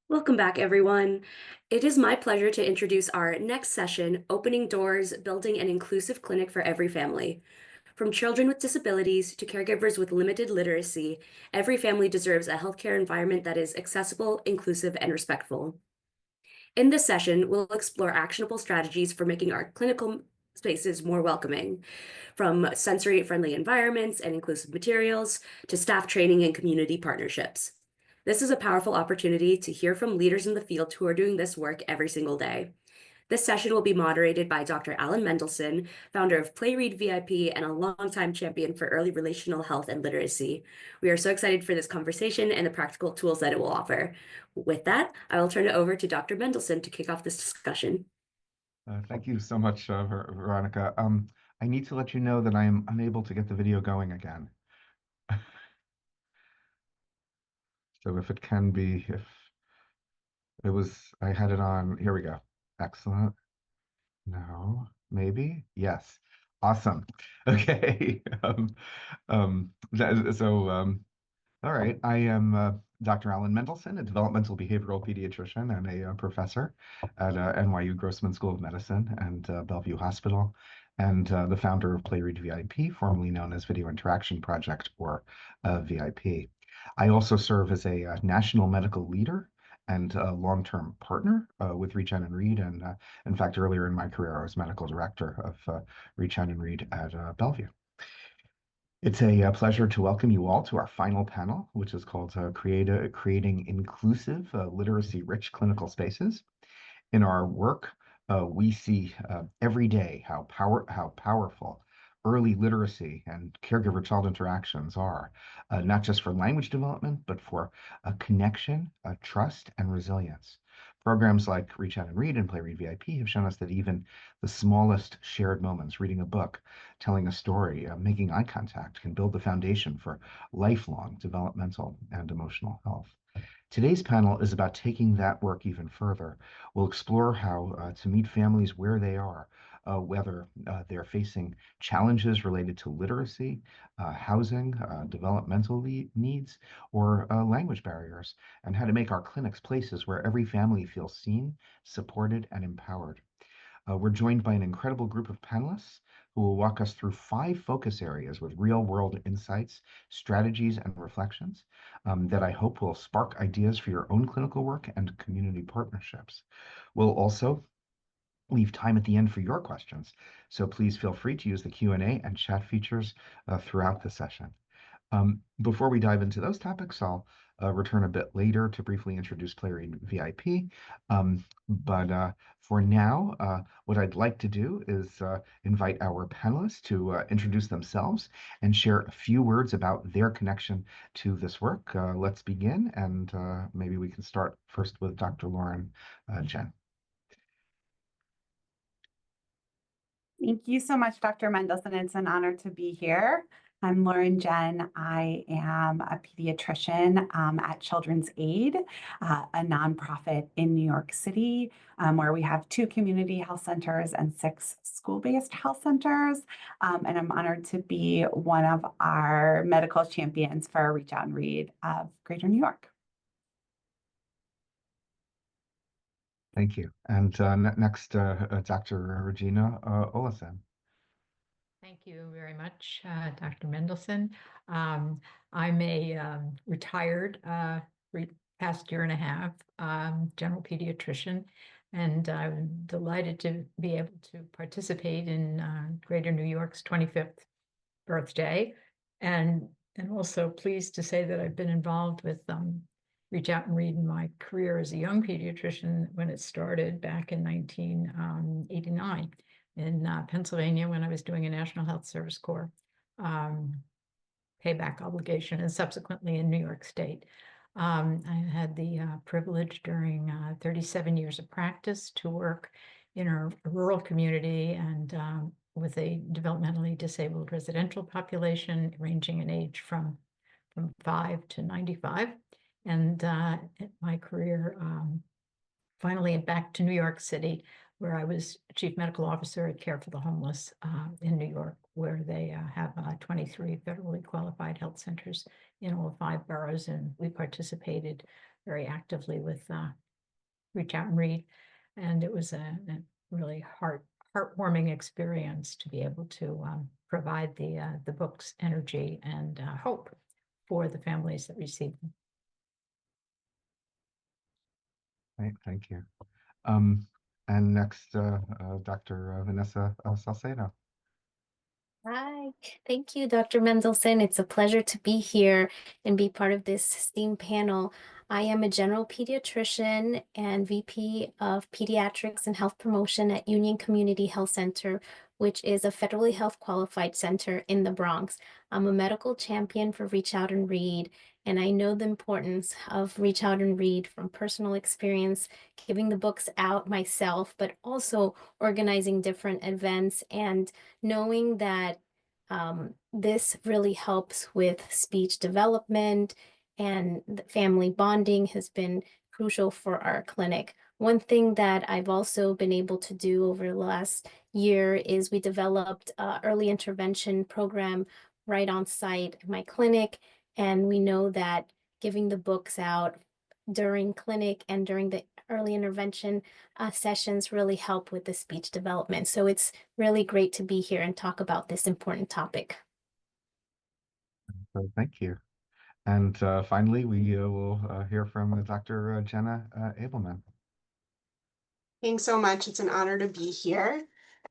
Welcome back, everyone. It is my pleasure to introduce our next session, Opening Doors, Building an Inclusive Clinic for Every Family. From children with disabilities to caregivers with limited literacy, every family deserves a healthcare environment that is accessible, inclusive, and respectful. In this session, we'll explore actionable strategies for making our clinical spaces more welcoming, from sensory-friendly environments and inclusive materials to staff training and community partnerships. This is a powerful opportunity to hear from leaders in the field who are doing this work every single day. This session will be moderated by Dr. Alan Mendelsohn, founder of PlayRead VIP and a longtime champion for early relational health and literacy. We are so excited for this conversation and the practical tools that it will offer. With that, I will turn it over to Dr. Mendelsohn to kick off this discussion. Thank you so much, Veronica. I need to let you know that I am unable to get the video going again. So if it can be, if it was, I had it on, here we go. Excellent. No, maybe? Yes. Awesome. Okay. All right. I am Dr. Alan Mendelsohn, a developmental behavioral pediatrician and a professor at NYU Grossman School of Medicine and Bellevue Hospital, and the founder of PlayRead VIP, formerly known as Video Interaction Project, or VIP. I also serve as a national medical leader and long-term partner with Regina and Reed. And in fact, earlier in my career, I was medical director of Regina and Reed at Bellevue. It's a pleasure to welcome you all to our final panel, which is called Creating Inclusive, Literacy-Rich Clinical Spaces. In our work, we see every day how powerful early literacy and caregiver-child interactions are, not just for language development, but for connection, trust, and resilience. Programs like Reach Out and Read and PlayRead VIP have shown us that even the smallest shared moments, reading a book, telling a story, making eye contact, can build the foundation for lifelong developmental and emotional health. Today's panel is about taking that work even further. We'll explore how to meet families where they are, whether they're facing challenges related to literacy, housing, developmental needs, or language barriers, and how to make our clinics places where every family feels seen, supported, and empowered. We're joined by an incredible group of panelists who will walk us through 5 focus areas with real-world insights, strategies, and reflections that I hope will spark ideas for your own clinical work and community partnerships. We'll also leave time at the end for your questions, so please feel free to use the Q&A and chat features throughout the session. Before we dive into those topics, I'll return a bit later to briefly introduce PlayRead VIP. But for now, what I'd like to do is invite our panelists to introduce themselves and share a few words about their connection to this work. Let's begin, and maybe we can start first with Dr. Lauren Jen. Thank you so much, Dr. Mendelsohn. It's an honor to be here. I'm Lauren Jen. I am a pediatrician at Children's Aid, a nonprofit in New York City, where we have 2 community health centers and 6 school-based health centers. And I'm honored to be one of our medical champions for Reach Out and Read of Greater New York. Thank you. And next, Dr. Regina Olasin. Thank you very much, Dr. Mendelsohn. I'm a retired, past year and a half, general pediatrician, and I'm delighted to be able to participate in Greater New York's 25th birthday, and also pleased to say that I've been involved with Reach Out and Read in my career as a young pediatrician when it started back in 1989. In Pennsylvania when I was doing a National Health Service Corps payback obligation, and subsequently in New York State. I had the privilege during 37 years of practice to work in a rural community and with a developmentally disabled residential population ranging in age from 5 to 95. And my career finally back to New York City, where I was chief medical officer at Care for the Homeless in New York, where they have 23 federally qualified health centers in all 5 boroughs, and we participated very actively with Reach Out and Read. And it was a really heartwarming experience to be able to provide the book's energy and hope for the families that receive them. Right, thank you. And next, Dr. Vanessa Salcedo. Hi, thank you, Dr. Mendelsohn. It's a pleasure to be here and be part of this STEAM panel. I am a general pediatrician and VP of Pediatrics and Health Promotion at Union Community Health Center, which is a federally health qualified center in the Bronx. I'm a medical champion for Reach Out and Read, and I know the importance of Reach Out and Read from personal experience, giving the books out myself, but also organizing different events and knowing that this really helps with speech development, and the family bonding has been crucial for our clinic. One thing that I've also been able to do over the last year is we developed an early intervention program right on site at my clinic, and we know that giving the books out during clinic and during the early intervention sessions really help with the speech development. So it's really great to be here and talk about this important topic. So thank you. And finally, we will hear from Dr. Genna Ableman. Thanks so much. It's an honor to be here.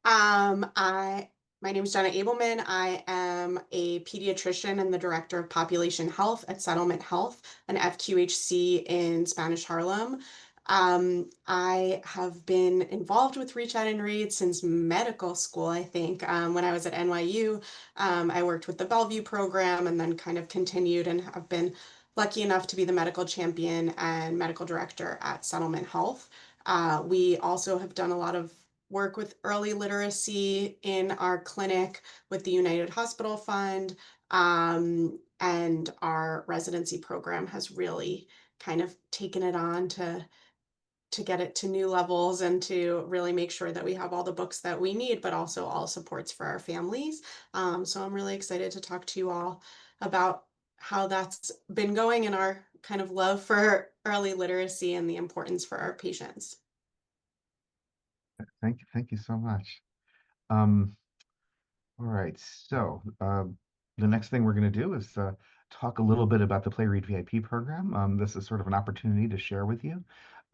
My name is Genna Ableman. I am a pediatrician and the director of population health at Settlement Health, an FQHC in Spanish Harlem. I have been involved with Reach Out and Read since medical school, I think. When I was at NYU, I worked with the Bellevue program and then kind of continued and have been lucky enough to be the medical champion and medical director at Settlement Health. We also have done a lot of work with early literacy in our clinic with the United Hospital Fund, and our residency program has really kind of taken it on to get it to new levels and to really make sure that we have all the books that we need, but also all supports for our families. So I'm really excited to talk to you all about how that's been going and our kind of love for early literacy and the importance for our patients. Thank you so much. All right, so the next thing we're going to do is talk a little bit about the Play Read VIP program. This is sort of an opportunity to share with you,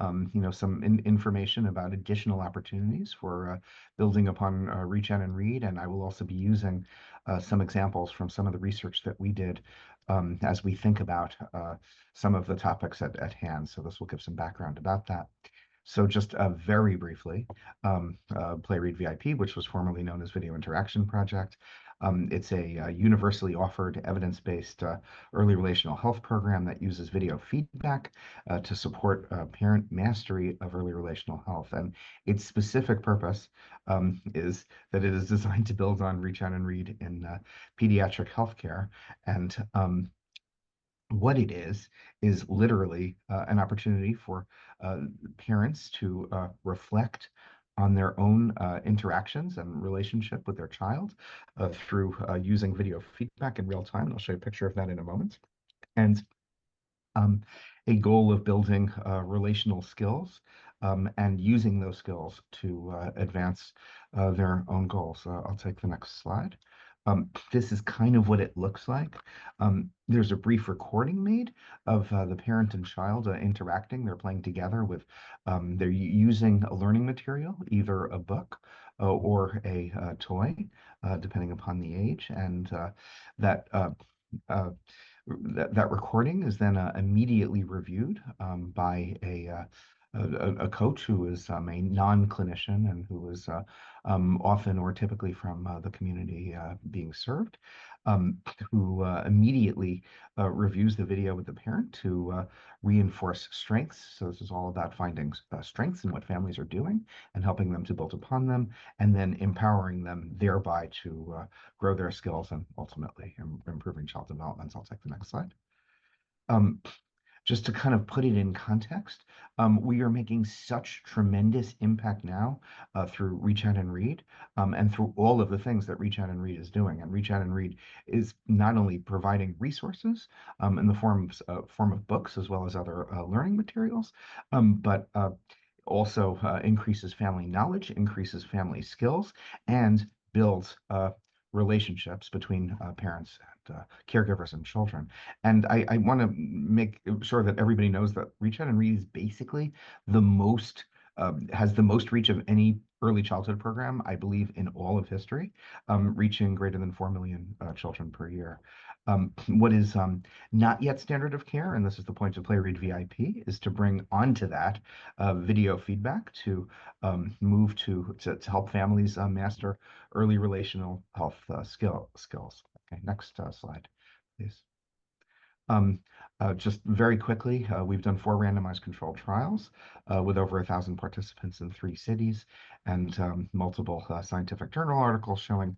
some information about additional opportunities for building upon Reach Out and Read, and I will also be using some examples from some of the research that we did as we think about some of the topics at hand. So this will give some background about that. So just very briefly, Play Read VIP, which was formerly known as Video Interaction Project. It's a universally offered evidence-based early relational health program that uses video feedback to support parent mastery of early relational health. And its specific purpose is that it is designed to build on Reach Out and Read in pediatric healthcare. And what it is literally an opportunity for parents to reflect on their own interactions and relationship with their child through using video feedback in real time. And I'll show you a picture of that in a moment. And a goal of building relational skills and using those skills to advance their own goals. I'll take the next slide. This is kind of what it looks like. There's a brief recording made of the parent and child interacting. They're playing together with, they're using a learning material, either a book or a toy, depending upon the age. And that recording is then immediately reviewed by a coach who is a non-clinician and who is often or typically from the community being served, who immediately reviews the video with the parent to reinforce strengths. So this is all about finding strengths in what families are doing and helping them to build upon them, and then empowering them thereby to grow their skills and ultimately improving child development. So I'll take the next slide. just to kind of put it in context, we are making such tremendous impact now through Reach Out and Read, and through all of the things that Reach Out and Read is doing. And Reach Out and Read is not only providing resources in the form of books as well as other learning materials, but also increases family knowledge, increases family skills, and builds relationships between parents and caregivers and children. And I want to make sure that everybody knows that Reach Out and Read is basically the most has the most reach of any early childhood program, I believe, in all of history, reaching greater than 4 million children per year. What is not yet standard of care, and this is the point of Play Read VIP, is to bring onto that video feedback to move to help families master early relational health skills. Okay, next slide, please. Just very quickly, we've done 4 randomized controlled trials with over 1,000 participants in 3 cities, and multiple scientific journal articles showing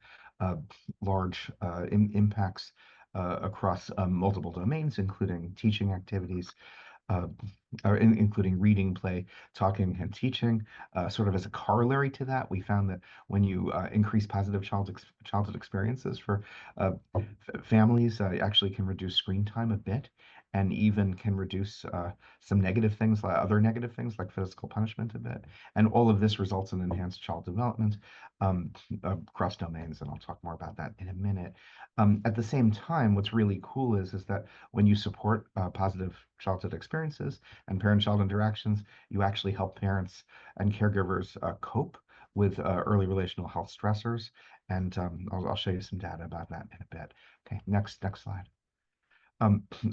large impacts across multiple domains, including teaching activities, uh, including reading, play, talking, and teaching. Sort of as a corollary to that, we found that when you increase positive childhood experiences for families, it actually can reduce screen time a bit, and even can reduce some negative things, like other negative things like physical punishment a bit. And all of this results in enhanced child development across domains, and I'll talk more about that in a minute. At the same time, what's really cool is that when you support positive childhood experiences and parent-child interactions, you actually help parents and caregivers cope with early relational health stressors. And I'll show you some data about that in a bit. Okay, next slide.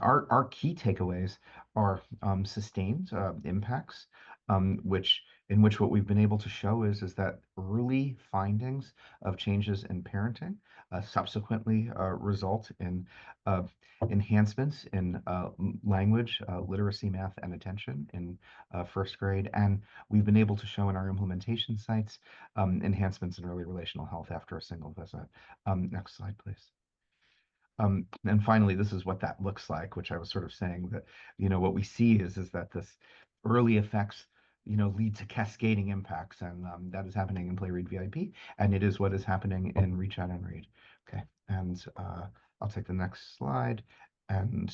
Our key takeaways are sustained impacts, in which what we've been able to show is that early findings of changes in parenting subsequently result in enhancements in language, literacy, math, and attention in 1st grade. And we've been able to show in our implementation sites enhancements in early relational health after a single visit. Next slide, please. And finally, this is what that looks like, which I was sort of saying that, what we see is that this early effects, lead to cascading impacts, and that is happening in Play Read VIP, and it is what is happening in Reach Out and Read. Okay, and I'll take the next slide. And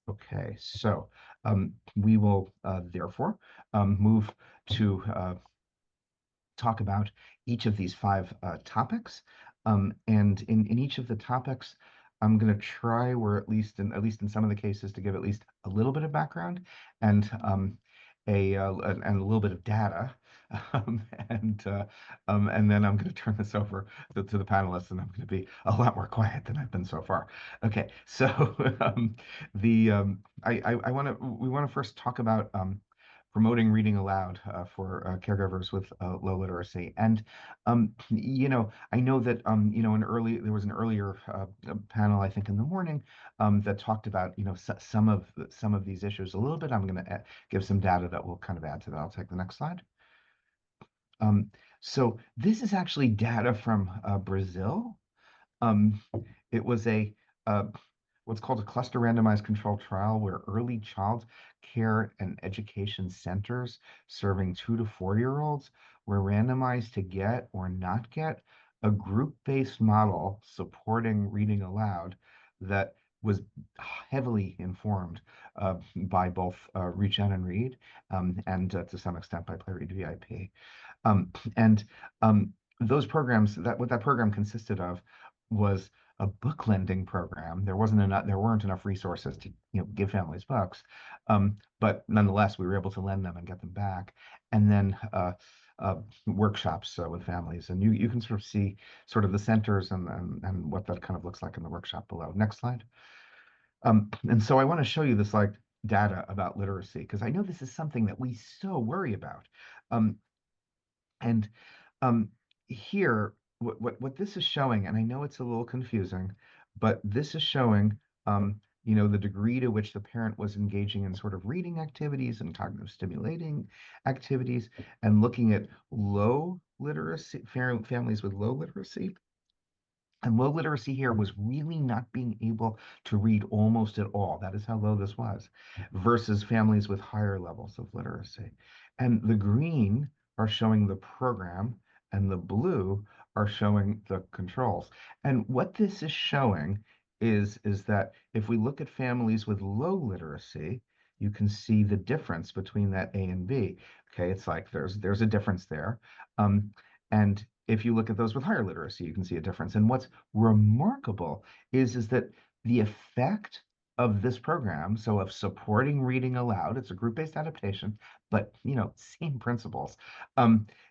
okay, so we will therefore move to talk about each of these 5 topics. And in each of the topics, I'm going to try, or at least in some of the cases, to give at least a little bit of background and a little bit of data. And then I'm going to turn this over to the panelists, and I'm going to be a lot more quiet than I've been so far. Okay, so we want to first talk about promoting reading aloud for caregivers with low literacy. And I know that there was an earlier panel, I think, in the morning that talked about some of these issues a little bit. I'm going to give some data that will kind of add to that. I'll take the next slide. So this is actually data from Brazil. It was a what's called a cluster randomized controlled trial where early child care and education centers serving 2 to 4-year-olds were randomized to get or not get a group-based model supporting reading aloud that was heavily informed by both Reach Out and Read and to some extent by Play Read VIP. And those programs, what that program consisted of was a book lending program. There weren't enough resources to give families books, but nonetheless we were able to lend them and get them back. And then workshops with families, and you can sort of see sort of the centers and what that kind of looks like in the workshop below. Next slide. And so I want to show you this data about literacy, because I know this is something that we so worry about. And here, what this is showing, and I know it's a little confusing, but this is showing, the degree to which the parent was engaging in sort of reading activities and cognitive stimulating activities, and looking at low literacy, families with low literacy, And low literacy here was really not being able to read almost at all. That is how low this was, versus families with higher levels of literacy. And the green are showing the program, and the blue are showing the controls. And what this is showing is that if we look at families with low literacy, you can see the difference between that A and B. Okay, it's like there's a difference there. And if you look at those with higher literacy, you can see a difference. And what's remarkable is that the effect of this program, so of supporting reading aloud, it's a group-based adaptation, but same principles,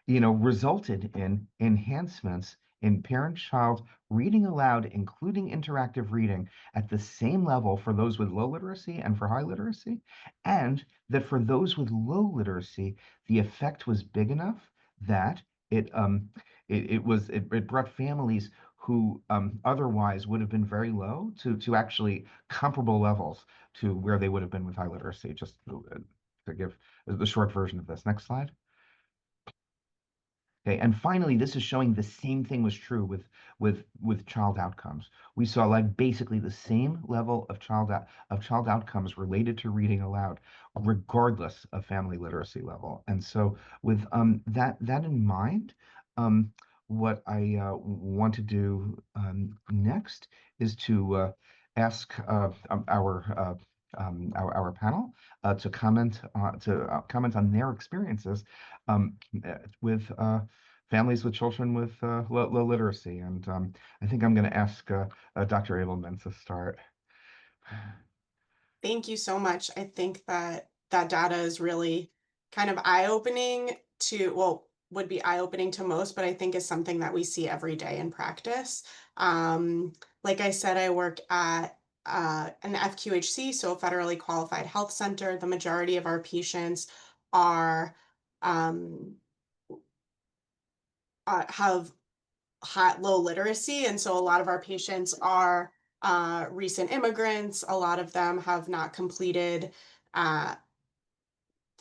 resulted in enhancements in parent-child reading aloud, including interactive reading, at the same level for those with low literacy and for high literacy, and that for those with low literacy, the effect was big enough that it brought families who otherwise would have been very low to actually comparable levels to where they would have been with high literacy. Just to give the short version of this. Next slide. Okay, and finally, this is showing the same thing was true with child outcomes. We saw like basically the same level of child outcomes related to reading aloud, regardless of family literacy level. And so, with that in mind, what I want to do next is to ask our panel to comment on their experiences with families with children with low literacy. And I think I'm going to ask Dr. Ableman to start. Thank you so much. I think that data is really kind of eye-opening to, well, would be eye-opening to most, but I think is something that we see every day in practice. Like I said, I work at an FQHC, so a federally qualified health center. The majority of our patients are have low literacy, and so a lot of our patients are recent immigrants. A lot of them have not completed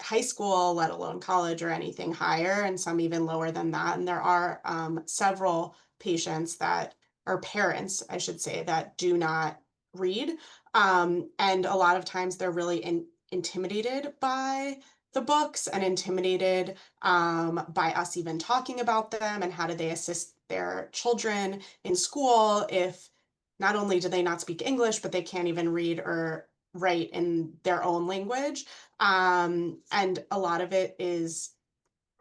high school, let alone college or anything higher, and some even lower than that. And there are several patients that, or parents, I should say, that do not read. And a lot of times they're really intimidated by the books and intimidated by us even talking about them and how do they assist their children in school if not only do they not speak English, but they can't even read or write in their own language. And a lot of it is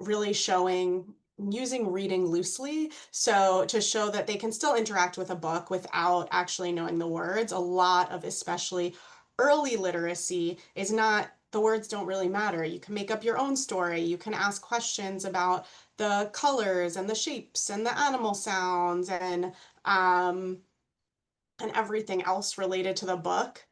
really showing using reading loosely. So to show that they can still interact with a book without actually knowing the words. A lot of especially early literacy is not, the words don't really matter. You can make up your own story. You can ask questions about the colors and the shapes and the animal sounds and everything else related to the book.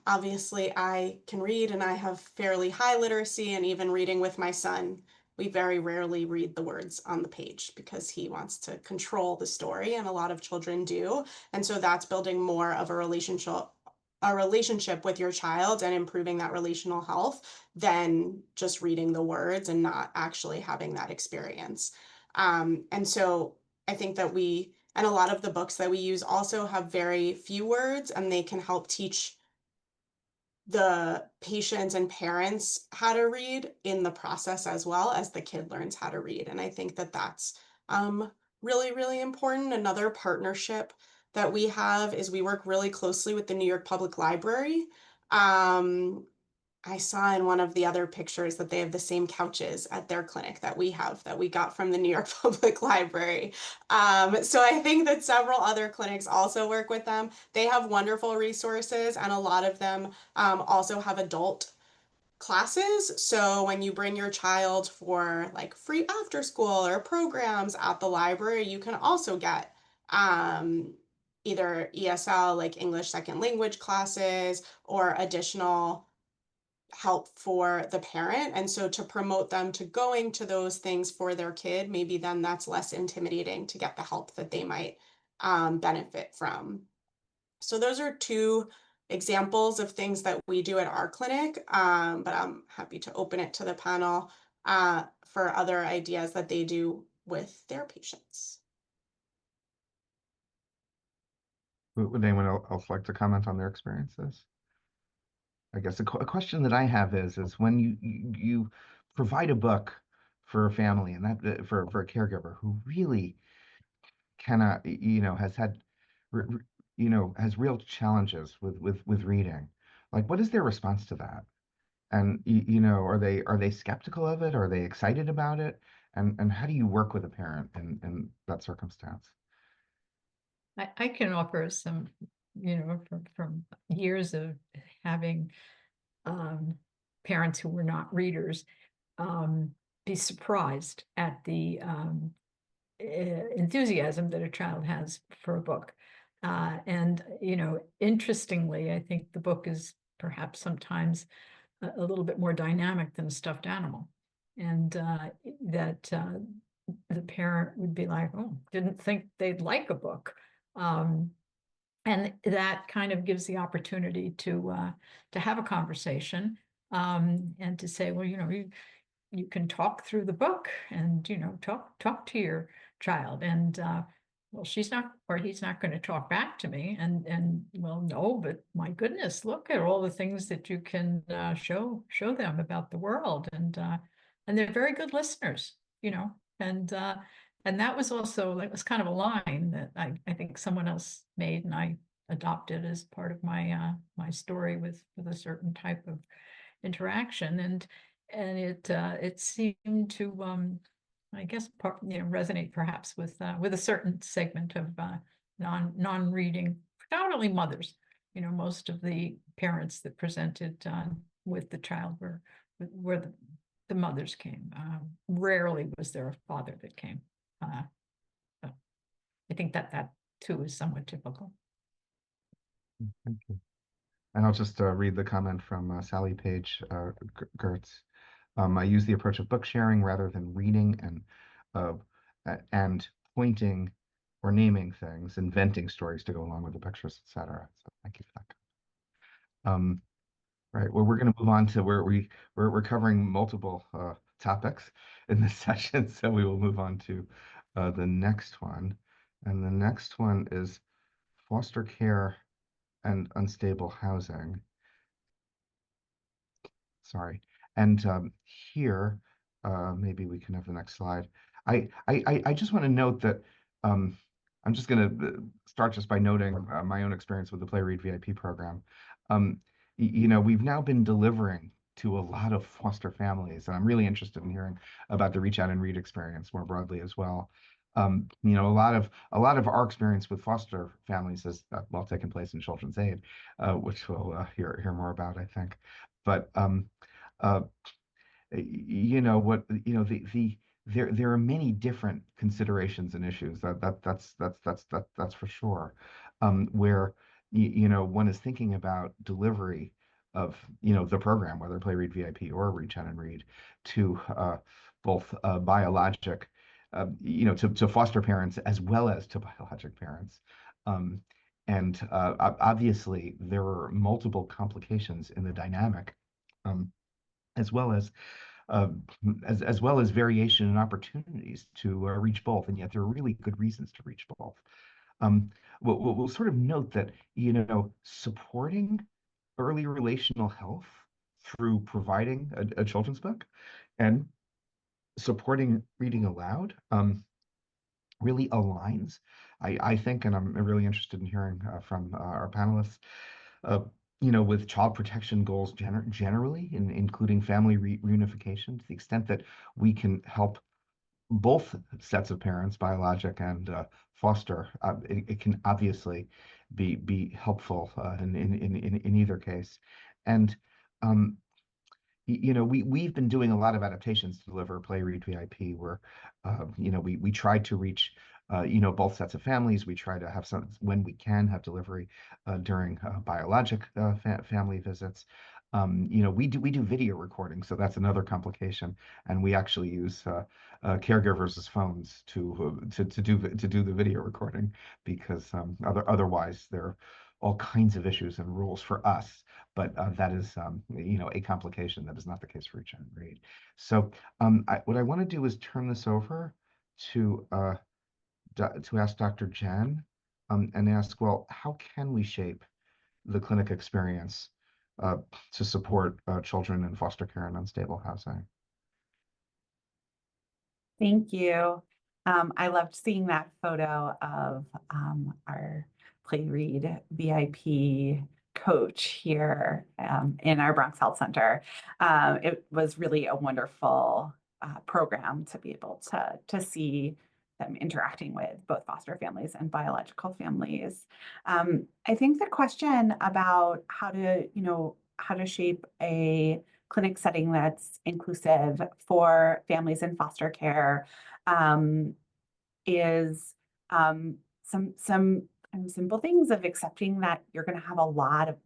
Obviously, I can read and I have fairly high literacy, and even reading with my son, we very rarely read the words on the page because he wants to control the story, and a lot of children do. And so that's building more of a relationship with your child and improving that relational health than just reading the words and not actually having that experience. And so I think that and a lot of the books that we use also have very few words, and they can help teach the patients and parents how to read in the process as well as the kid learns how to read. And I think that that's really, really important. Another partnership that we have is we work really closely with the New York Public Library. I saw in one of the other pictures that they have the same couches at their clinic that we have, that we got from the New York Public Library. So I think that several other clinics also work with them. They have wonderful resources, and a lot of them also have adult classes. So when you bring your child for like free after school or programs at the library, you can also get either ESL, like English second language classes, or additional help for the parent. And so to promote them to going to those things for their kid, maybe then that's less intimidating to get the help that they might benefit from. So those are two examples of things that we do at our clinic, but I'm happy to open it to the panel for other ideas that they do with their patients. Would anyone else like to comment on their experiences? I guess a question that I have is when you provide a book for a family and that for a caregiver who really cannot, has had, has real challenges with reading, like what is their response to that? And are they skeptical of it? Are they excited about it? And how do you work with a parent in that circumstance? I can offer some, from years of having parents who were not readers be surprised at the enthusiasm that a child has for a book. And, interestingly, I think the book is perhaps sometimes a little bit more dynamic than a stuffed animal. And that the parent would be like, oh, didn't think they'd like a book. And that kind of gives the opportunity to have a conversation and to say, well, you can talk through the book and talk to your child, and well, she's not or he's not going to talk back to me, and well, no, but my goodness, look at all the things that you can show them about the world, and they're very good listeners, and that was also, it was kind of a line that I think someone else made, and I adopted as part of my my story with a certain type of interaction, and it seemed to I guess resonate perhaps with a certain segment of non-reading, predominantly mothers. Most of the parents that presented with the child were the mothers came. Rarely was there a father that came. So I think that too is somewhat typical. Thank you. And I'll just read the comment from Sally Page Gertz. I use the approach of book sharing rather than reading and pointing or naming things, inventing stories to go along with the pictures, etc. So thank you for that. Right. Well, we're going to move on to where we're covering multiple topics in this session, so we will move on to the next one, and the next one is foster care and unstable housing. Sorry. And here, maybe we can have the next slide. I just want to note that I'm just going to start just by noting my own experience with the Play Read VIP program. We've now been delivering to a lot of foster families, and I'm really interested in hearing about the Reach Out and Read experience more broadly as well. A lot of our experience with foster families has well taken place in Children's Aid, which we'll hear more about, I think. But there are many different considerations and issues that's for sure. Where one is thinking about delivery of the program, whether Play Read VIP or Reach Out and Read, to both biologic, to foster parents as well as to biologic parents. And obviously, there are multiple complications in the dynamic, as well as variation and opportunities to reach both, and yet there are really good reasons to reach both. We'll sort of note that supporting early relational health through providing a children's book and supporting reading aloud really aligns, I think, and I'm really interested in hearing from our panelists, with child protection goals generally, including family reunification, to the extent that we can help both sets of parents, biologic and foster. It can obviously be helpful in either case. And we've been doing a lot of adaptations to deliver Play Read VIP, where we try to reach both sets of families. We try to have some, when we can, have delivery during biologic family visits. We do video recording, so that's another complication, and we actually use caregivers' phones to do the video recording, because otherwise there are all kinds of issues and rules for us. But that is a complication that is not the case for Reach Out and Read. So what I want to do is turn this over to ask Dr. Jen and ask, well, how can we shape the clinic experience to support children in foster care and unstable housing? Thank you. I loved seeing that photo of our Play Read VIP coach here in our Bronx Health Center. It was really a wonderful program to be able to see them interacting with both foster families and biological families. I think the question about how to shape a clinic setting that's inclusive for families in foster care is some kind of simple things of accepting that you're going to have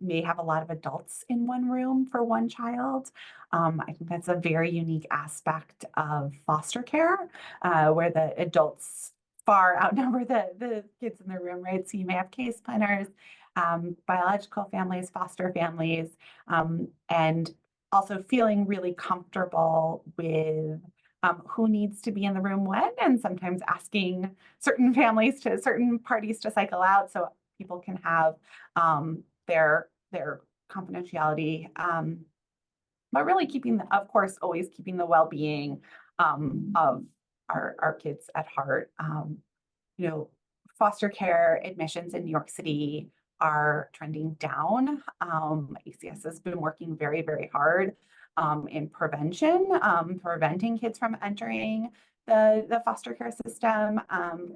may have a lot of adults in one room for one child. I think that's a very unique aspect of foster care, where the adults far outnumber the kids in the room, right? So you may have case planners, biological families, foster families, and also feeling really comfortable with who needs to be in the room when, and sometimes asking certain parties to cycle out so people can have their confidentiality, but really of course, always keeping the well-being of our kids at heart. Foster care admissions in New York City are trending down. ACS has been working very, very hard in preventing kids from entering the foster care system.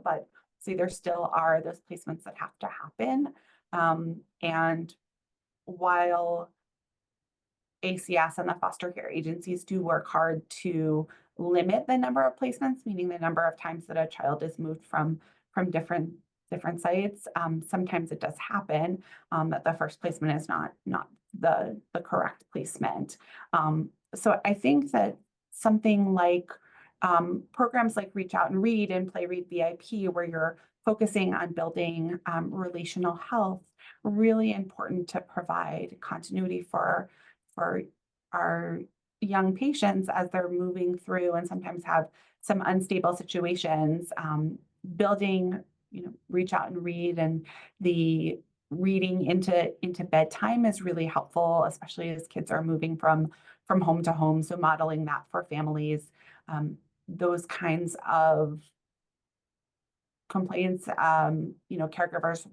But see, there still are those placements that have to happen. And while ACS and the foster care agencies do work hard to limit the number of placements, meaning the number of times that a child is moved from different sites, sometimes it does happen that the first placement is not the correct placement. So I think that something like programs like Reach Out and Read and Play Read VIP, where you're focusing on building relational health, really important to provide continuity for our young patients as they're moving through and sometimes have some unstable situations. Building, Reach Out and Read, and the reading into bedtime is really helpful, especially as kids are moving from home to home. So modeling that for families, those kinds of complaints, caregivers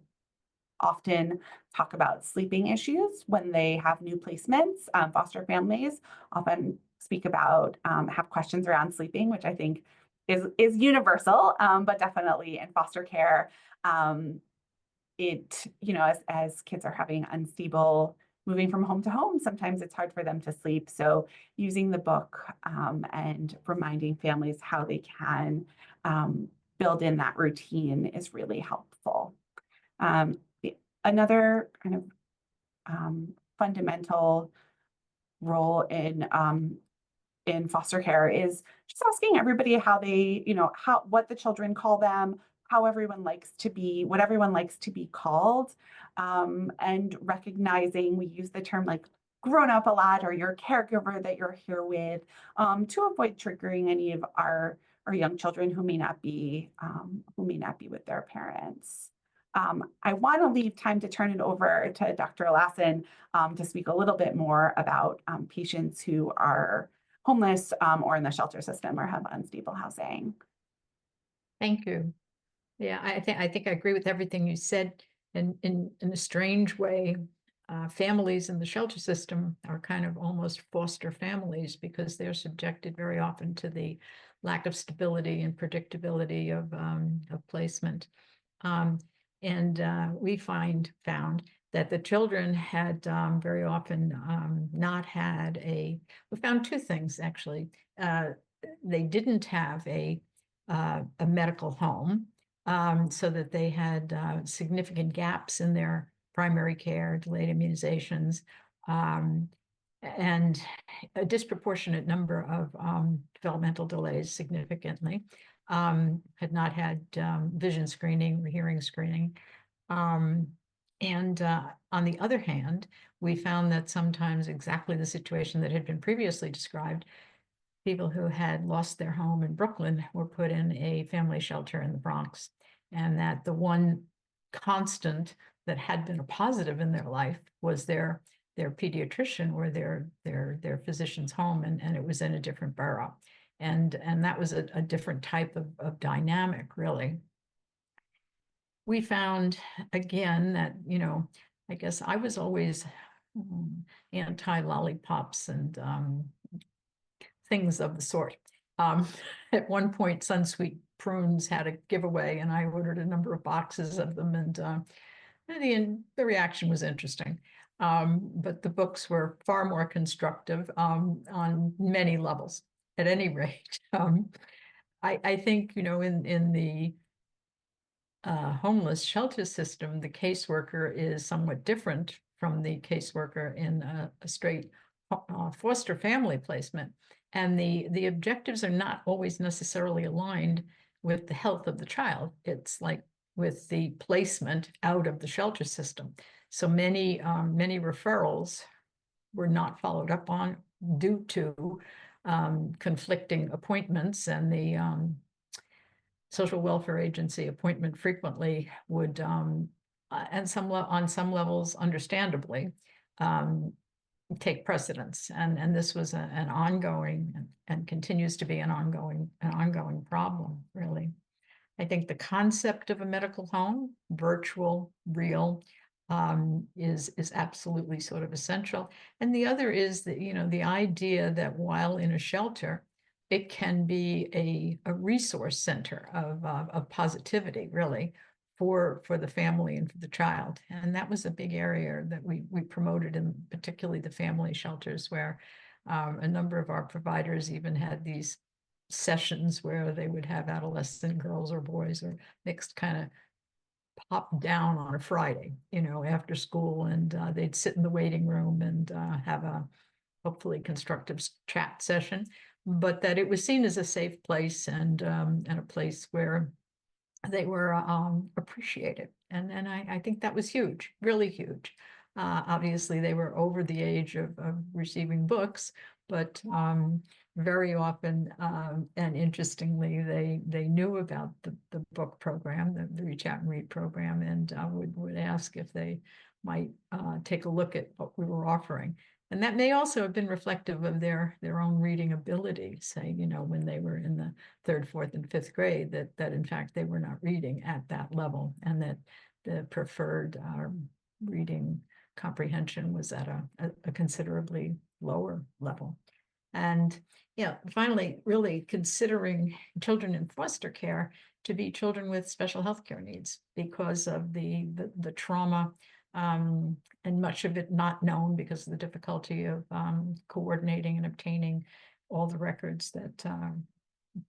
often talk about sleeping issues when they have new placements. Foster families often speak about, have questions around sleeping, which I think is universal, but definitely in foster care, as kids are having unstable, moving from home to home, sometimes it's hard for them to sleep. So using the book and reminding families how they can build in that routine is really helpful. Another kind of fundamental role in foster care is just asking everybody how they, what the children call them, what everyone likes to be called, and recognizing, we use the term like grown up a lot, or your caregiver that you're here with, to avoid triggering any of our young children who may not be with their parents. I want to leave time to turn it over to Dr. Olasin to speak a little bit more about patients who are homeless or in the shelter system or have unstable housing. Thank you. Yeah, I think I agree with everything you said. And in a strange way, families in the shelter system are kind of almost foster families, because they're subjected very often to the lack of stability and predictability of placement. We found that the children had very often not had we found two things actually. They didn't have a medical home, so that they had significant gaps in their primary care, delayed immunizations, and a disproportionate number of developmental delays significantly. Had not had vision screening or hearing screening. On the other hand, we found that sometimes exactly the situation that had been previously described, people who had lost their home in Brooklyn were put in a family shelter in the Bronx, and that the one constant that had been a positive in their life was their pediatrician or their physician's home, and it was in a different borough. And that was a different type of dynamic, really. We found, again, that, I guess I was always anti-lollipops and things of the sort. At one point, Sunsweet prunes had a giveaway, and I ordered a number of boxes of them, and the reaction was interesting. But the books were far more constructive on many levels. At any rate, I think, in the homeless shelter system, the caseworker is somewhat different from the caseworker in a straight foster family placement. And the objectives are not always necessarily aligned with the health of the child. It's like with the placement out of the shelter system. So many referrals were not followed up on due to conflicting appointments, and the social welfare agency appointment frequently would, and on some levels, understandably, take precedence. And this was an ongoing and continues to be an ongoing problem, really. I think the concept of a medical home, virtual, real, is absolutely sort of essential. And the other is that, the idea that while in a shelter, it can be a resource center of positivity, really, for the family and for the child. And that was a big area that we promoted, in particularly the family shelters, where a number of our providers even had these sessions where they would have adolescent girls or boys or mixed kind of pop down on a Friday, after school, and they'd sit in the waiting room and have a hopefully constructive chat session, but that it was seen as a safe place and a place where they were appreciated. And I think that was huge, really huge. Obviously, they were over the age of receiving books, but very often, and interestingly, they knew about the book program, the Reach Out and Read program, and would ask if they might take a look at what we were offering. And that may also have been reflective of their own reading ability, say, when they were in the 3rd, 4th, and 5th grade, that in fact they were not reading at that level, and that the preferred reading comprehension was at a considerably lower level. And finally, really considering children in foster care to be children with special health care needs because of the trauma, and much of it not known because of the difficulty of coordinating and obtaining all the records that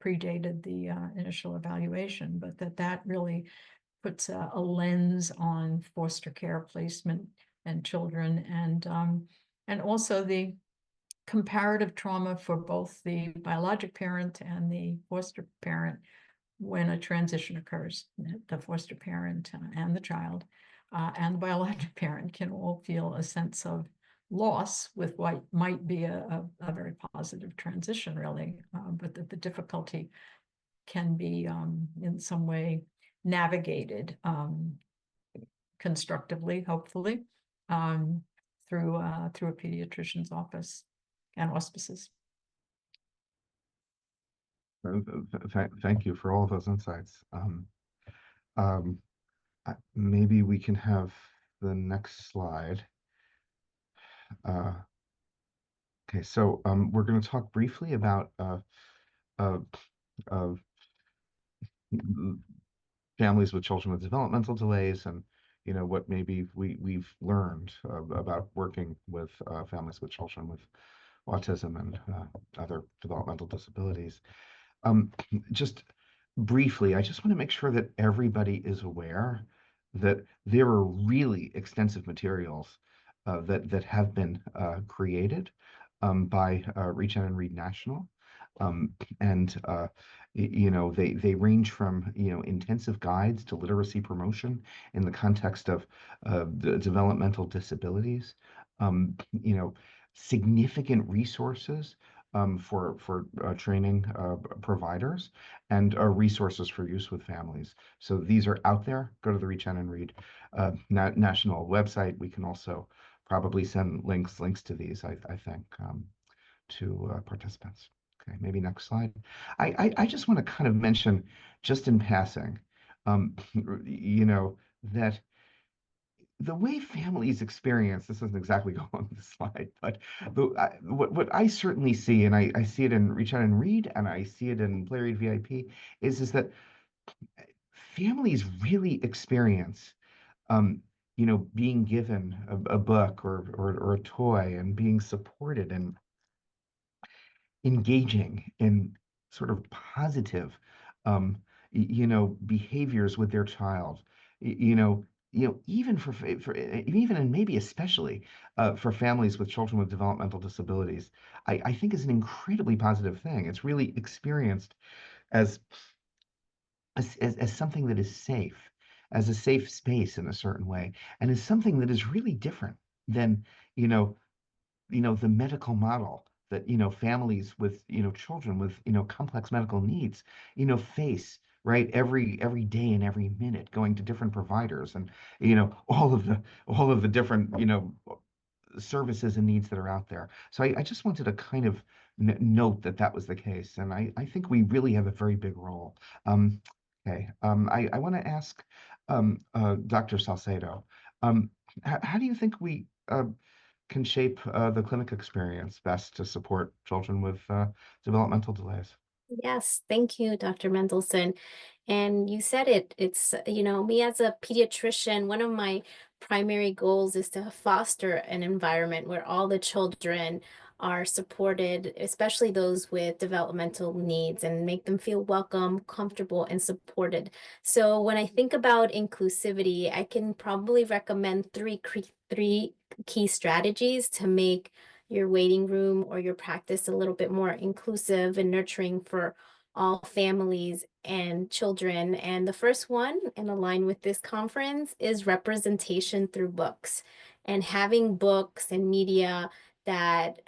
predated the initial evaluation, but that really puts a lens on foster care placement and children, and also the comparative trauma for both the biologic parent and the foster parent when a transition occurs. The foster parent and the child and the biologic parent can all feel a sense of loss with what might be a very positive transition, really, but that the difficulty can be in some way navigated constructively, hopefully, through a pediatrician's office and auspices. Thank you for all of those insights. Maybe we can have the next slide. Okay, so we're going to talk briefly about families with children with developmental delays, and what maybe we've learned about working with families with children with autism and other developmental disabilities. Just briefly, I just want to make sure that everybody is aware that there are really extensive materials that have been created by Reach Out and Read National. And they range from intensive guides to literacy promotion in the context of the developmental disabilities, significant resources for training providers and resources for use with families. So these are out there. Go to the Reach Out and Read national website. We can also probably send links to these, I think, to participants. Okay, maybe next slide. I just want to kind of mention, just in passing, that the way families experience, this doesn't exactly go on the slide, but what I certainly see, and I see it in Reach Out and Read, and I see it in Play Read VIP, is that families really experience, being given a book or a toy and being supported and engaging in sort of positive, behaviors with their child. Even even and maybe especially for families with children with developmental disabilities, I think is an incredibly positive thing. It's really experienced as something that is safe, as a safe space in a certain way, and as something that is really different than you know the medical model that families with children with complex medical needs face, right, every day and every minute, going to different providers and all of the different services and needs that are out there. So I just wanted to kind of note that that was the case, and I think we really have a very big role. Okay, I want to ask Dr. Salcedo, how do you think we can shape the clinic experience best to support children with developmental delays? Yes, thank you, Dr. Mendelsohn. And you said it, it's, me as a pediatrician, one of my primary goals is to foster an environment where all the children are supported, especially those with developmental needs, and make them feel welcome, comfortable, and supported. So when I think about inclusivity, I can probably recommend three key strategies to make your waiting room or your practice a little bit more inclusive and nurturing for all families and children. And the first one, in line with this conference, is representation through books, and having books and media that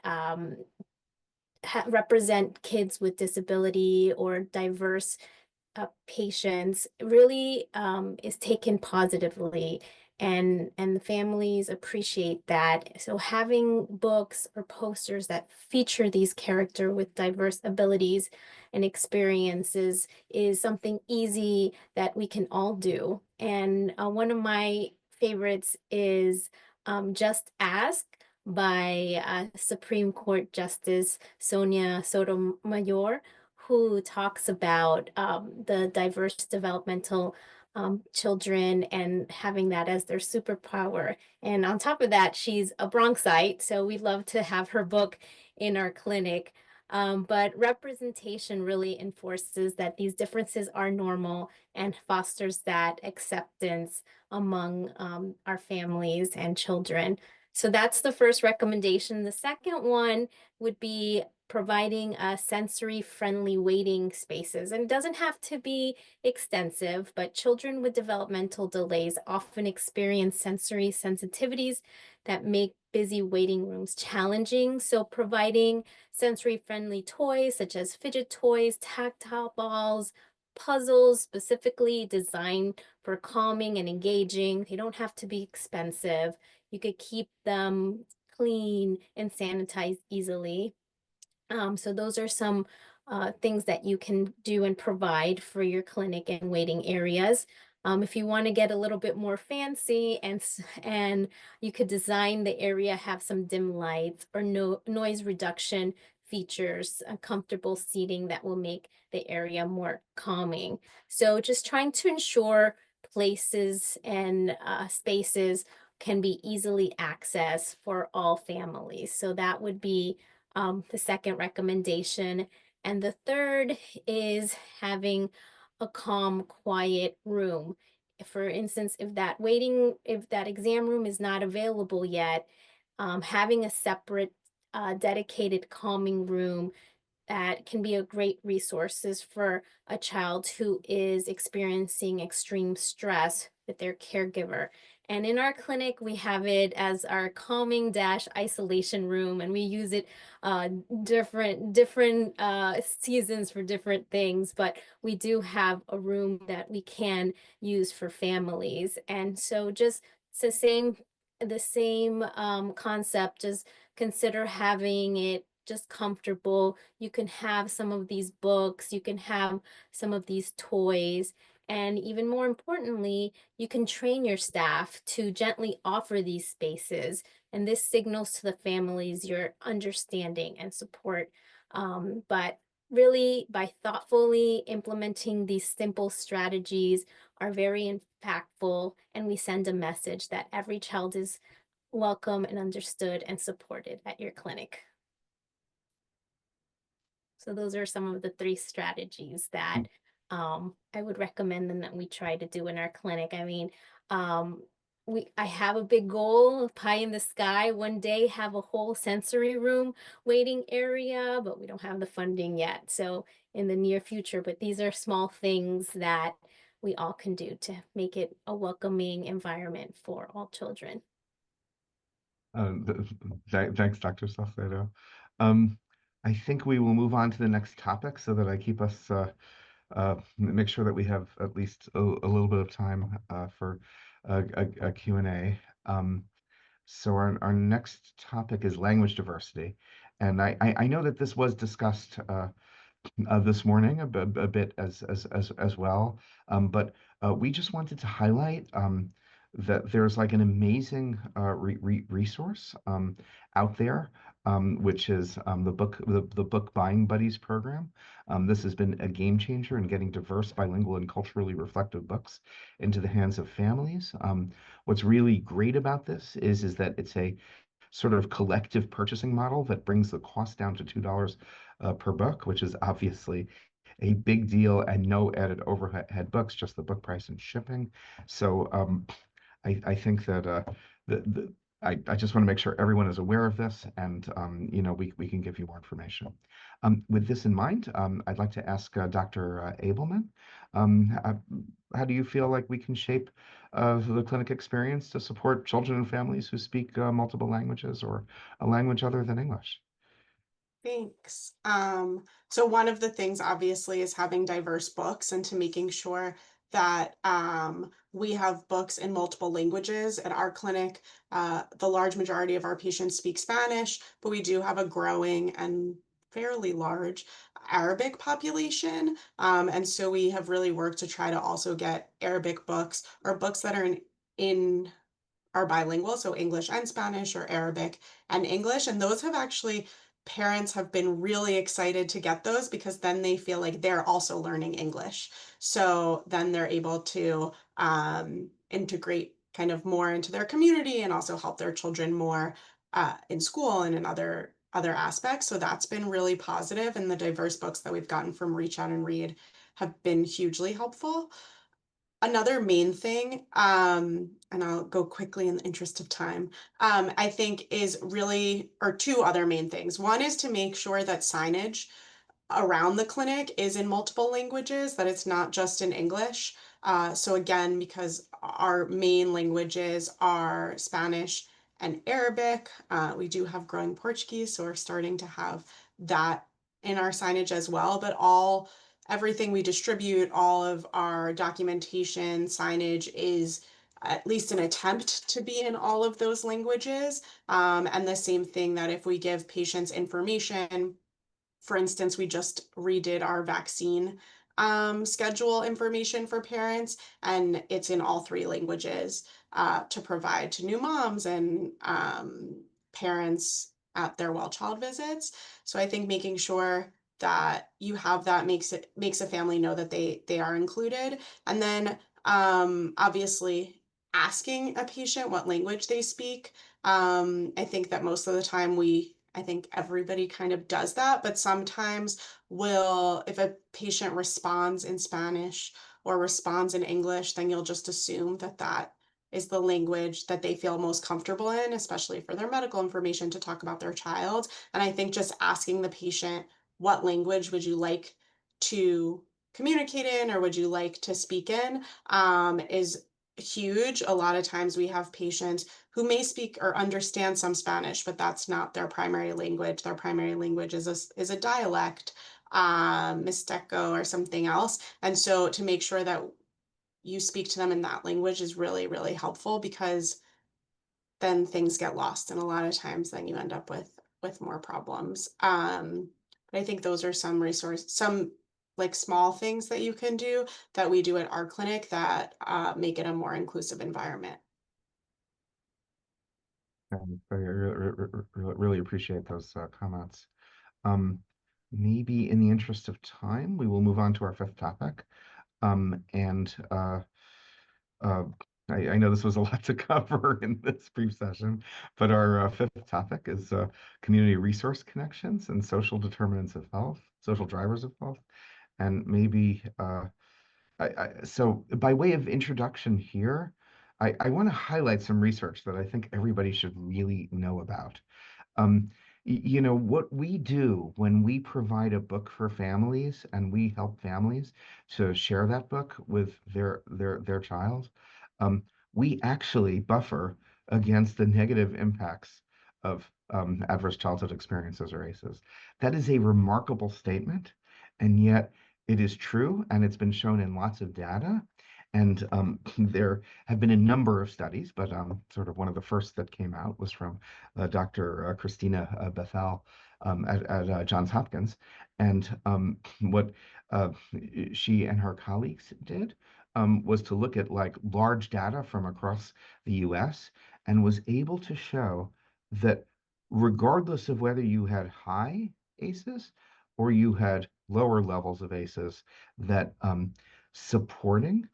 represent kids with disability or diverse patients really is taken positively, and the families appreciate that. So having books or posters that feature these characters with diverse abilities and experiences is something easy that we can all do. And one of my favorites is Just Ask by Supreme Court Justice Sonia Sotomayor, who talks about the diverse developmental children and having that as their superpower. And on top of that, she's a Bronxite, so we love to have her book in our clinic. But representation really enforces that these differences are normal and fosters that acceptance among our families and children. So that's the first recommendation. The second one would be providing sensory-friendly waiting spaces. And it doesn't have to be extensive, but children with developmental delays often experience sensory sensitivities that make busy waiting rooms challenging. So providing sensory-friendly toys such as fidget toys, tactile balls, puzzles specifically designed for calming and engaging. They don't have to be expensive. You could keep them clean and sanitized easily. So those are some things that you can do and provide for your clinic and waiting areas. If you want to get a little bit more fancy, and you could design the area, have some dim lights or noise reduction features, comfortable seating that will make the area more calming. So just trying to ensure places and spaces can be easily accessed for all families. So that would be the second recommendation. And the third is having a calm, quiet room. For instance, if that exam room is not available yet, having a separate dedicated calming room that can be a great resources for a child who is experiencing extreme stress with their caregiver. And in our clinic, we have it as our calming dash isolation room, and we use it different seasons for different things, but we do have a room that we can use for families. And so just it's the same concept. Just consider having it just comfortable. You can have some of these books, you can have some of these toys, and even more importantly, you can train your staff to gently offer these spaces. And this signals to the families your understanding and support. But really, by thoughtfully implementing these simple strategies are very impactful, and we send a message that every child is welcome and understood and supported at your clinic. So those are some of the 3 strategies that I would recommend and that we try to do in our clinic. I mean, I have a big goal, pie in the sky, one day have a whole sensory room waiting area, but we don't have the funding yet. So in the near future, but these are small things that we all can do to make it a welcoming environment for all children. Thanks, Dr. Salcedo. I think we will move on to the next topic so that I keep us make sure that we have at least a little bit of time for a Q&A. So our next topic is language diversity. And I know that this was discussed this morning a bit as well, but we just wanted to highlight that there's like an amazing resource out there, which is the Book Buying Buddies program. This has been a game changer in getting diverse, bilingual, and culturally reflective books into the hands of families. What's really great about this is that it's a sort of collective purchasing model that brings the cost down to $2 per book, which is obviously a big deal, and no added overhead books, just the book price and shipping. So I think that I just want to make sure everyone is aware of this, and you know, we can give you more information. With this in mind, I'd like to ask Dr. Ableman, how do you feel like we can shape the clinic experience to support children and families who speak multiple languages or a language other than English? Thanks. So one of the things obviously is having diverse books and to making sure that we have books in multiple languages. At our clinic, the large majority of our patients speak Spanish, but we do have a growing and fairly large Arabic population. And so we have really worked to try to also get Arabic books or books that are bilingual, so English and Spanish or Arabic and English. And those have actually, parents have been really excited to get those because then they feel like they're also learning English. So then they're able to integrate kind of more into their community and also help their children more in school and in other aspects. So that's been really positive, and the diverse books that we've gotten from Reach Out and Read have been hugely helpful. Another main thing, and I'll go quickly in the interest of time, I think is really, or 2 other main things. One is to make sure that signage around the clinic is in multiple languages, that it's not just in English. So again, because our main languages are Spanish and Arabic, we do have growing Portuguese, so we're starting to have that in our signage as well, but everything we distribute, all of our documentation, signage is at least an attempt to be in all of those languages. And the same thing that if we give patients information, for instance, we just redid our vaccine schedule information for parents, and it's in all 3 languages to provide to new moms and parents at their well child visits. So I think making sure that you have that makes a family know that they are included. And then obviously asking a patient what language they speak. I think that most of the time I think everybody kind of does that, but sometimes if a patient responds in Spanish or responds in English, then you'll just assume that that is the language that they feel most comfortable in, especially for their medical information to talk about their child. And I think just asking the patient, what language would you like to communicate in or would you like to speak in, is huge. A lot of times we have patients who may speak or understand some Spanish, but that's not their primary language. Their primary language is a dialect, Mixteco or something else. And so to make sure that you speak to them in that language is really, really helpful, because then things get lost, and a lot of times then you end up with more problems. But I think those are some like small things that you can do that we do at our clinic that make it a more inclusive environment. And I really appreciate those comments. Maybe in the interest of time, we will move on to our fifth topic. I know this was a lot to cover in this brief session, but our fifth topic is community resource connections and social determinants of health, social drivers of health. And maybe, so by way of introduction here, I want to highlight some research that I think everybody should really know about. You know, what we do when we provide a book for families and we help families to share that book with their child, we actually buffer against the negative impacts of adverse childhood experiences or ACEs. That is a remarkable statement, and yet it is true, and it's been shown in lots of data. And there have been a number of studies, but sort of one of the first that came out was from Dr. Christina Bethel at Johns Hopkins. And what she and her colleagues did was to look at like large data from across the US and was able to show that regardless of whether you had high ACEs or you had lower levels of ACEs, that supporting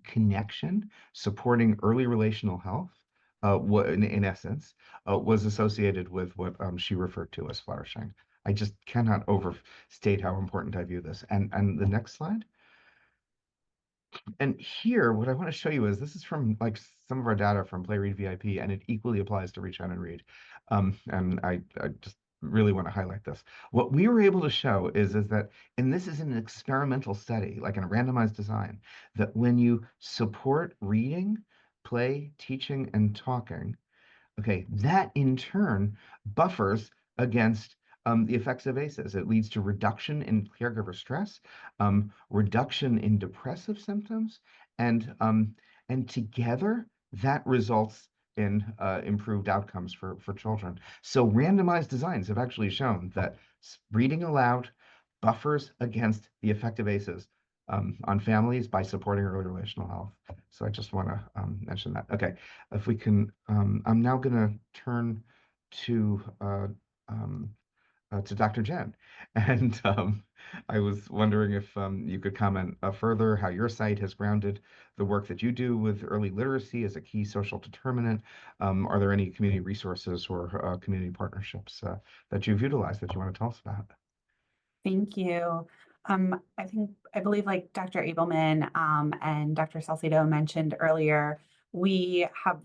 connection, supporting early relational health, in essence, was associated with what she referred to as flourishing. I just cannot overstate how important I view this. And the next slide. And here, what I want to show you is this is from like some of our data from Play Read VIP, and it equally applies to Reach Out and Read. And I just really want to highlight this. What we were able to show is that, and this is an experimental study, like in a randomized design, that when you support reading, play, teaching, and talking, okay, that in turn buffers against the effects of ACEs. It leads to reduction in caregiver stress, reduction in depressive symptoms, and together that results in improved outcomes for children. So randomized designs have actually shown that reading aloud buffers against the effect of ACEs on families by supporting early relational health. So I just want to mention that. Okay, if we can, I'm now going to turn to Dr. Jen, and I was wondering if you could comment further how your site has grounded the work that you do with early literacy as a key social determinant. Are there any community resources or community partnerships that you've utilized that you want to tell us about? Thank you. I believe like Dr. Ableman and Dr. Salcedo mentioned earlier, we have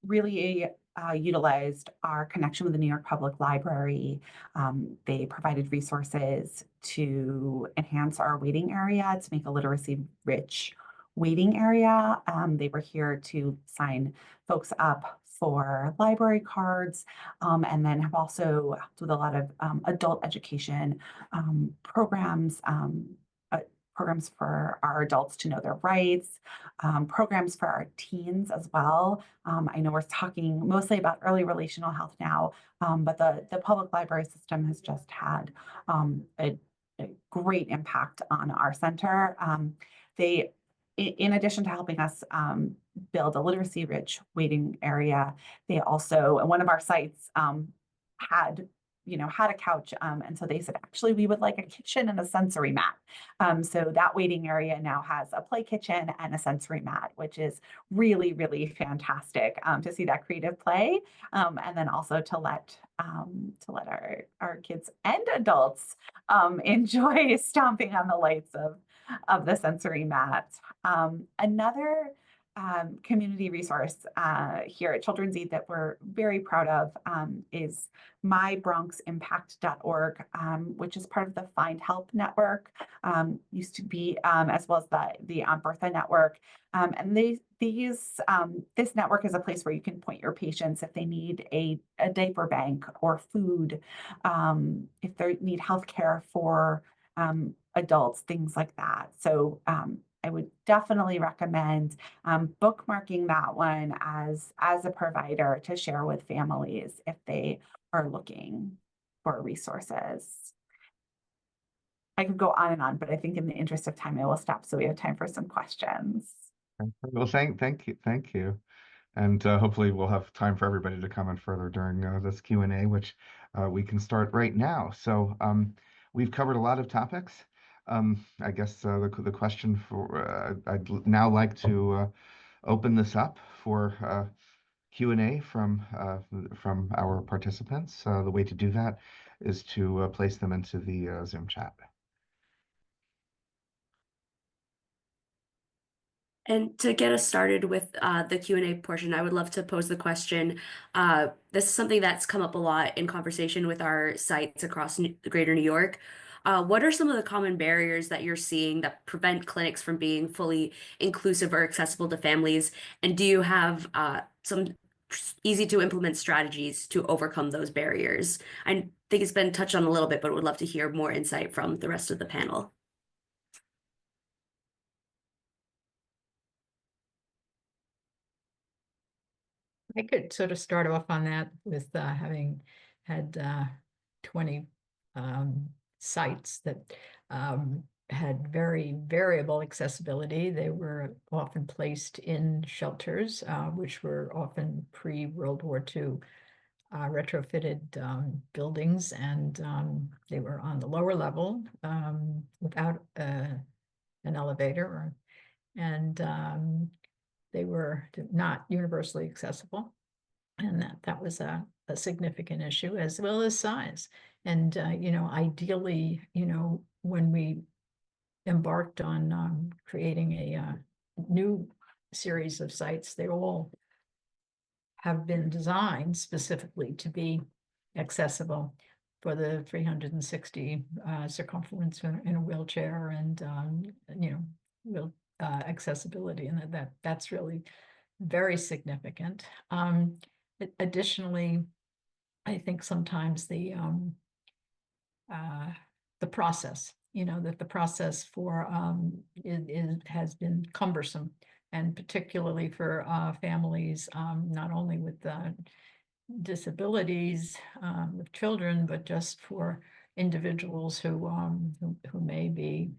really utilized our connection with the New York Public Library. They provided resources to enhance our waiting area, to make a literacy-rich waiting area. They were here to sign folks up for library cards, and then have also helped with a lot of adult education programs, programs for our adults to know their rights, programs for our teens as well. I know we're talking mostly about early relational health now, but the public library system has just had a great impact on our center. They, in addition to helping us build a literacy-rich waiting area, they also, one of our sites had a couch, and so they said, actually, we would like a kitchen and a sensory mat. So that waiting area now has a play kitchen and a sensory mat, which is really, really fantastic to see that creative play, and then also to let our kids and adults enjoy stomping on the lights of the sensory mat. Another community resource here at Children's Aid that we're very proud of is mybronximpact.org, which is part of the Find Help network, used to be, as well as the Aunt Bertha network. And they use this network as a place where you can point your patients if they need a diaper bank or food, if they need healthcare for adults, things like that. So I would definitely recommend bookmarking that one as a provider to share with families if they are looking for resources. I could go on and on, but I think in the interest of time, I will stop so we have time for some questions. Well, thank you. And hopefully we'll have time for everybody to comment further during this Q&A, which we can start right now. So we've covered a lot of topics. I guess the question for I'd now like to open this up for Q&A from our participants. The way to do that is to place them into the Zoom chat. And to get us started with the Q&A portion, I would love to pose the question. This is something that's come up a lot in conversation with our sites across the greater New York. What are some of the common barriers that you're seeing that prevent clinics from being fully inclusive or accessible to families? And do you have some easy to implement strategies to overcome those barriers? I think it's been touched on a little bit, but would love to hear more insight from the rest of the panel. I could sort of start off on that with having had 20 sites that had very variable accessibility. They were often placed in shelters, which were often pre-World War II retrofitted buildings, and they were on the lower level without an elevator, and they were not universally accessible, and that was a significant issue, as well as size. And ideally, when we embarked on creating a new series of sites, they all have been designed specifically to be accessible for the 360 circumference in a wheelchair, and accessibility, and that's really very significant. Additionally, I think sometimes the process, that the process for has been cumbersome, and particularly for families, not only with disabilities, with children, but just for individuals who may be,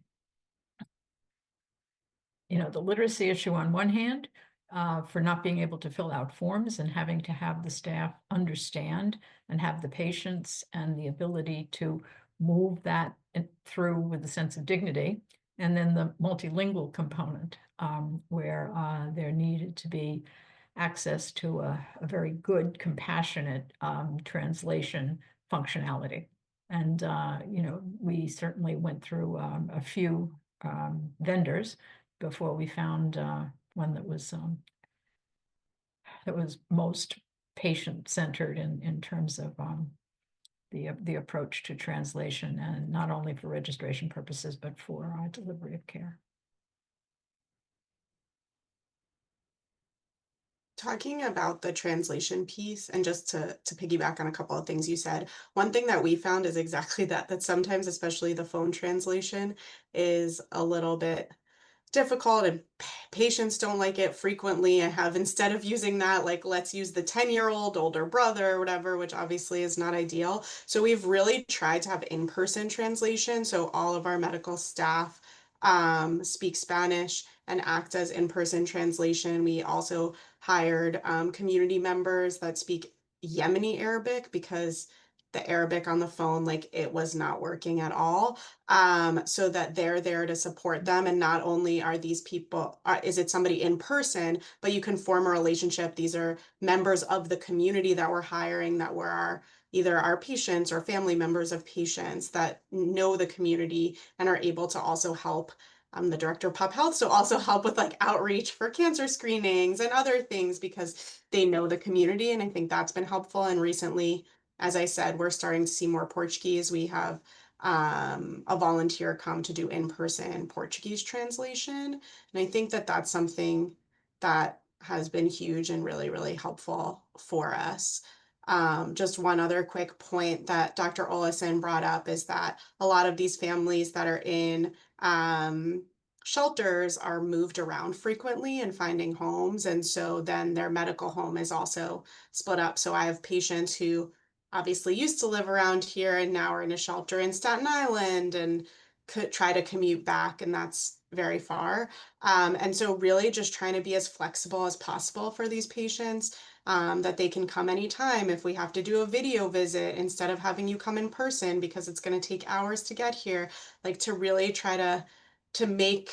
the literacy issue on one hand, for not being able to fill out forms and having to have the staff understand and have the patience and the ability to move that through with a sense of dignity. And then the multilingual component, where there needed to be access to a very good, compassionate translation functionality. And, we certainly went through a few vendors before we found one that was most patient-centered in terms of the approach to translation, and not only for registration purposes, but for delivery of care. Talking about the translation piece, and just to piggyback on a couple of things you said, one thing that we found is exactly that sometimes, especially the phone translation, is a little bit difficult, and patients don't like it frequently. I have, instead of using that, like, let's use the 10-year-old older brother or whatever, which obviously is not ideal. So we've really tried to have in-person translation. So all of our medical staff speak Spanish and act as in-person translation. We also hired community members that speak Yemeni Arabic, because the Arabic on the phone, like, it was not working at all. So that they're there to support them. And not only are these people, is it somebody in person, but you can form a relationship. These are members of the community that we're hiring, that were either our patients or family members of patients that know the community and are able to also help I'm the director of pop health, so also help with like outreach for cancer screenings and other things because they know the community. And I think that's been helpful. And recently, as I said, we're starting to see more Portuguese. We have a volunteer come to do in-person Portuguese translation. And I think that that's something that has been huge and really, really helpful for us. Just one other quick point that Dr. Olasin brought up is that a lot of these families that are in shelters are moved around frequently and finding homes. And so then their medical home is also split up. So I have patients who obviously used to live around here and now are in a shelter in Staten Island and could try to commute back, and that's very far. And so really just trying to be as flexible as possible for these patients, that they can come anytime if we have to do a video visit instead of having you come in person because it's going to take hours to get here, like to really try to make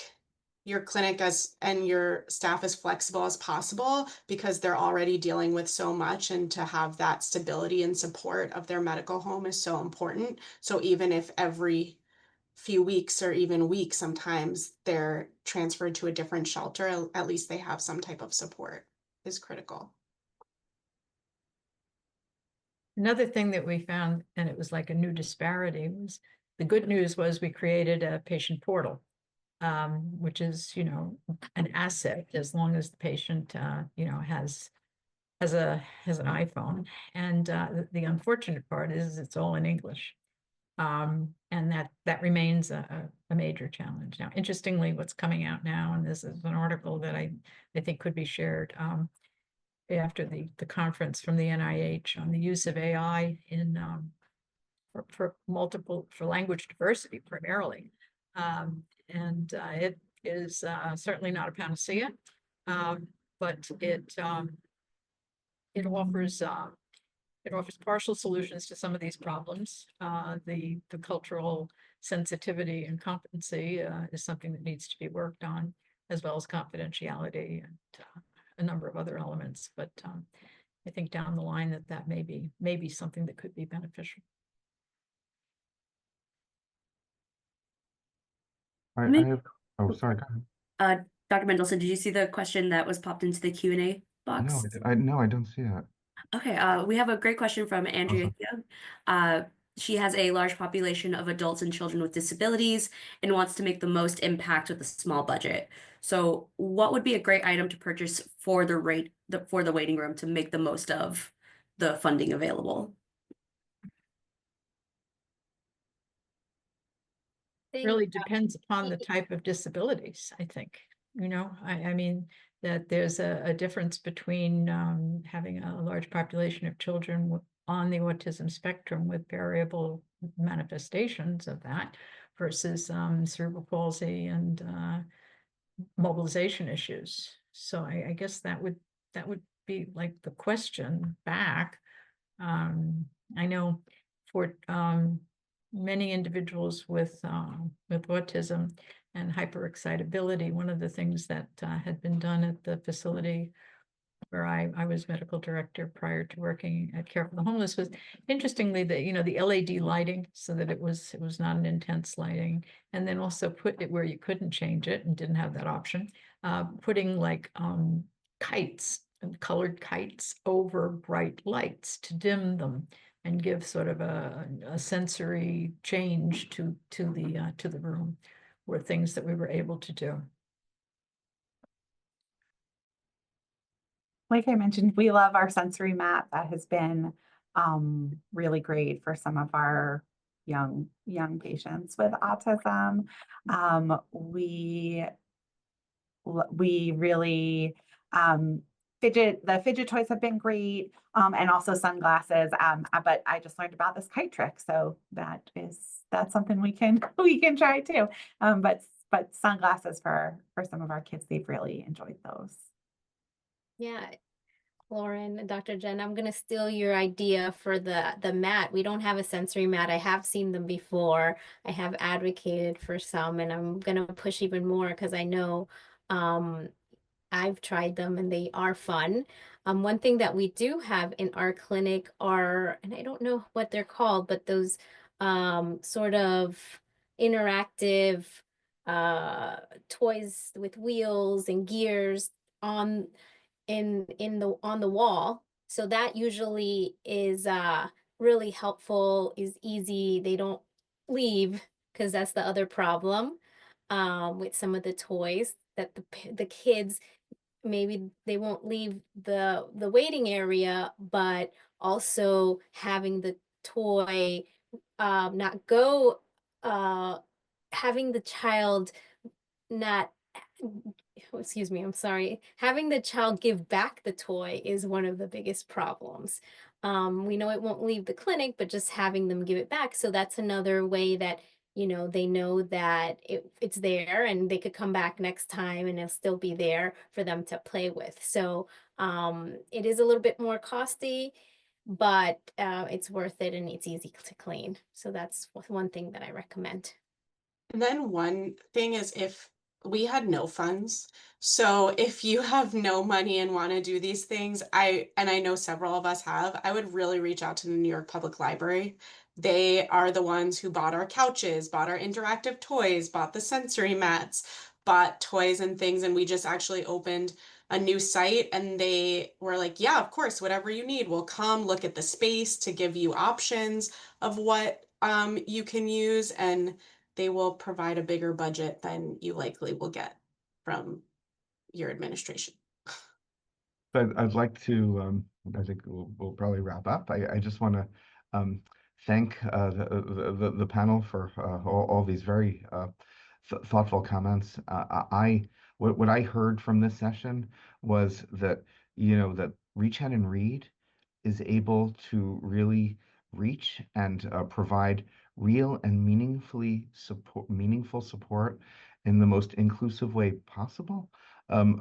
your clinic and your staff as flexible as possible because they're already dealing with so much, and to have that stability and support of their medical home is so important. So even if every few weeks or even weeks sometimes they're transferred to a different shelter, at least they have some type of support is critical. Another thing that we found, and it was like a new disparity, was the good news was we created a patient portal, which is, an asset as long as the patient, has an iPhone. And the unfortunate part is it's all in English. And that remains a major challenge. Now, interestingly, what's coming out now, and this is an article that I think could be shared after the conference from the NIH on the use of AI in for language diversity primarily. And it is certainly not a panacea, but it offers partial solutions to some of these problems. The cultural sensitivity and competency is something that needs to be worked on, as well as confidentiality and a number of other elements. But I think down the line that may be something that could be beneficial. I have, oh, sorry, go ahead. Dr. Mendelsohn, did you see the question that was popped into the Q&A box? No, I don't see that. Okay, we have a great question from Andrea. Awesome. She has a large population of adults and children with disabilities and wants to make the most impact with a small budget. So what would be a great item to purchase for the waiting room to make the most of the funding available? Really depends upon the type of disabilities, I think. I mean, that there's a difference between having a large population of children on the autism spectrum with variable manifestations of that versus cerebral palsy and mobilization issues. So I guess that would be like the question back. I know for many individuals with autism and hyperexcitability, one of the things that had been done at the facility where I was medical director prior to working at Care for the Homeless was, interestingly, the LED lighting, so that it was not an intense lighting, and then also put it where you couldn't change it and didn't have that option, putting like kites and colored kites over bright lights to dim them and give sort of a sensory change to the room, were things that we were able to do. Like I mentioned, we love our sensory map. That has been really great for some of our young patients with autism. We really the fidget toys have been great, and also sunglasses. But I just learned about this kite trick, so that's something we can try too. But sunglasses for some of our kids, they've really enjoyed those. Yeah, Lauren and Dr. Jen, I'm gonna steal your idea for the mat. We don't have a sensory mat. I have seen them before. I have advocated for some, and I'm gonna push even more because I know I've tried them and they are fun. One thing that we do have in our clinic are, and I don't know what they're called, but those sort of interactive toys with wheels and gears on on the wall. So that usually is really helpful, is easy. They don't leave, because that's the other problem with some of the toys, that the kids, maybe they won't leave the waiting area, but also having the toy not go, having the child not, oh, excuse me, I'm sorry, having the child give back the toy is one of the biggest problems. We know it won't leave the clinic, but just having them give it back. So that's another way that, they know that it's there, and they could come back next time and it'll still be there for them to play with. So it is a little bit more costly, but it's worth it, and it's easy to clean. So that's one thing that I recommend. And then one thing is, if we had no funds, so if you have no money and want to do these things, I know several of us have, I would really reach out to the New York Public Library. They are the ones who bought our couches, bought our interactive toys, bought the sensory mats, bought toys and things, and we just actually opened a new site, and they were like, yeah, of course, whatever you need, we'll come look at the space to give you options of what you can use, and they will provide a bigger budget than you likely will get from your administration. But I'd like to, I think we'll probably wrap up. I just want to thank the panel for all these very thoughtful comments. What I heard from this session was that, that Reach Ahead and Read is able to really reach and provide real and meaningful support in the most inclusive way possible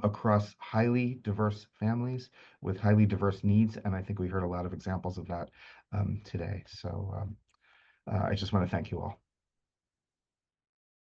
across highly diverse families with highly diverse needs. And I think we heard a lot of examples of that today. So I just want to thank you all.